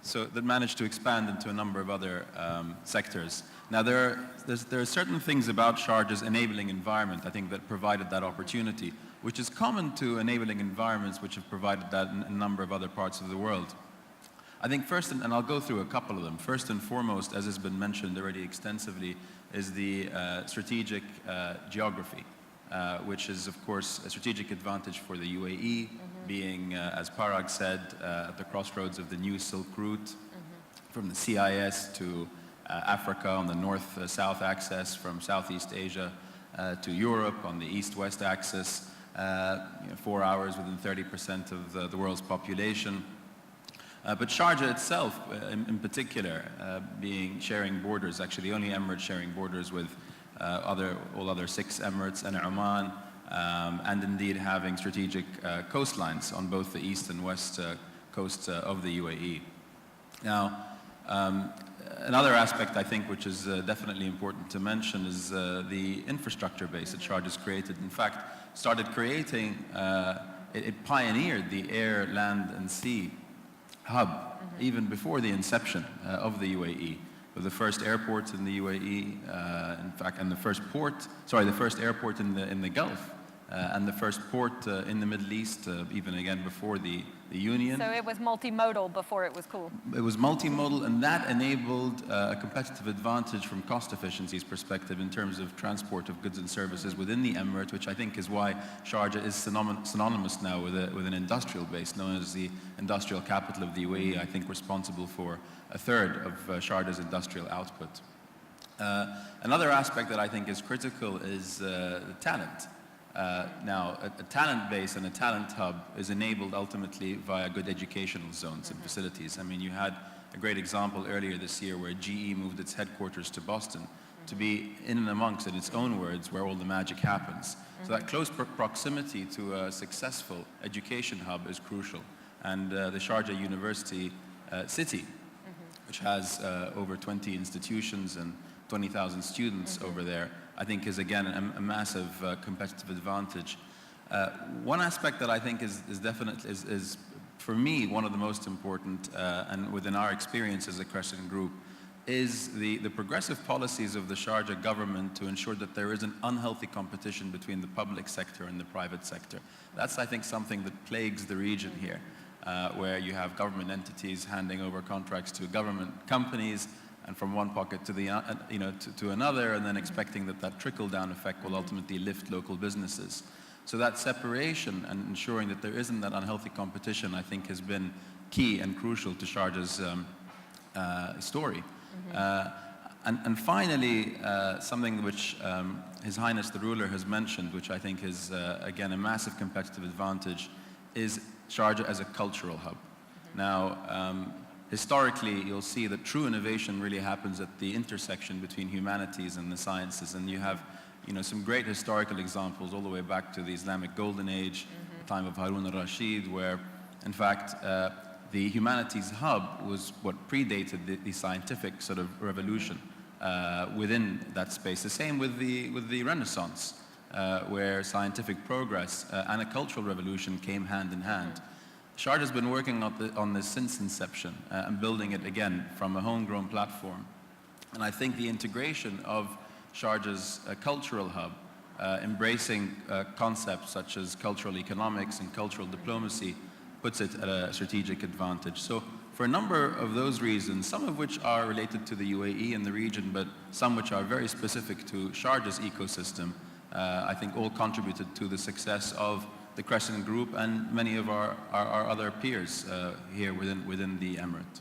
so that managed to expand into a number of other sectors. Now there are certain things about Sharjah's enabling environment, I think, that provided that opportunity, which is common to enabling environments which have provided that in a number of other parts of the world. I think first, and I'll go through a couple of them, first and foremost, as has been mentioned already extensively, is the strategic geography, which is of course a strategic advantage for the U.A.E, being, as Parag said, at the crossroads of the new Silk Route, from the CIS to Africa on the north-south axis, from Southeast Asia to Europe on the east-west axis, 4 hours within 30% of the world's population. But Sharjah itself, in particular, sharing borders, actually the only emirate sharing borders with all other 6 emirates and Oman, and indeed having strategic coastlines on both the east and west coast of the U.A.E. Now, another aspect, I think, which is definitely important to mention is the infrastructure base that Sharjah's created. In fact, started creating, it pioneered the air, land, and sea hub even before the inception of the U.A.E. With the first airport in the U.A.E, in fact, and the first airport in the Gulf, and the first port in the Middle East, even again before the Union. So it was multimodal before it was cool. It was multimodal, and that enabled a competitive advantage from cost efficiency's perspective in terms of transport of goods and services within the emirate, which I think is why Sharjah is synonymous now with an industrial base, known as the industrial capital of the U.A.E, I think responsible for a third of Sharjah's industrial output. Another aspect that I think is critical is the talent. Now, a talent base and a talent hub is enabled ultimately via good educational zones and facilities. I mean, you had a great example earlier this year where GE moved its headquarters to Boston to be in and amongst, in its own words, where all the magic happens. So that close proximity to a successful education hub is crucial. And the Sharjah University City, which has over 20 institutions and 20,000 students over there, I think is again a massive competitive advantage. One aspect that I think is definitely for me one of the most important, and within our experience as a Crescent Group, is the progressive policies of the Sharjah government to ensure that there is an unhealthy competition between the public sector and the private sector. That's, I think, something that plagues the region here, where you have government entities handing over contracts to government companies, and from one pocket to to another, and then expecting that trickle-down effect will ultimately lift local businesses. So that separation and ensuring that there isn't that unhealthy competition, I think, has been key and crucial to Sharjah's story. And finally, something which His Highness the Ruler has mentioned, which I think is, again, a massive competitive advantage, is Sharjah as a cultural hub. Now, historically, you'll see that true innovation really happens at the intersection between humanities and the sciences, and you have, some great historical examples all the way back to the Islamic Golden Age, the time of Harun al-Rashid, where, in fact, the humanities hub was what predated the scientific sort of revolution within that space. The same with the Renaissance, where scientific progress and a cultural revolution came hand in hand. Sharjah's been working on this since inception and building it again from a homegrown platform. And I think the integration of Sharjah's cultural hub, embracing concepts such as cultural economics and cultural diplomacy, puts it at a strategic advantage. So for a number of those reasons, some of which are related to the U.A.E. and the region, but some which are very specific to Sharjah's ecosystem, I think all contributed to the success of the Crescent Group and many of our other peers here within the Emirate.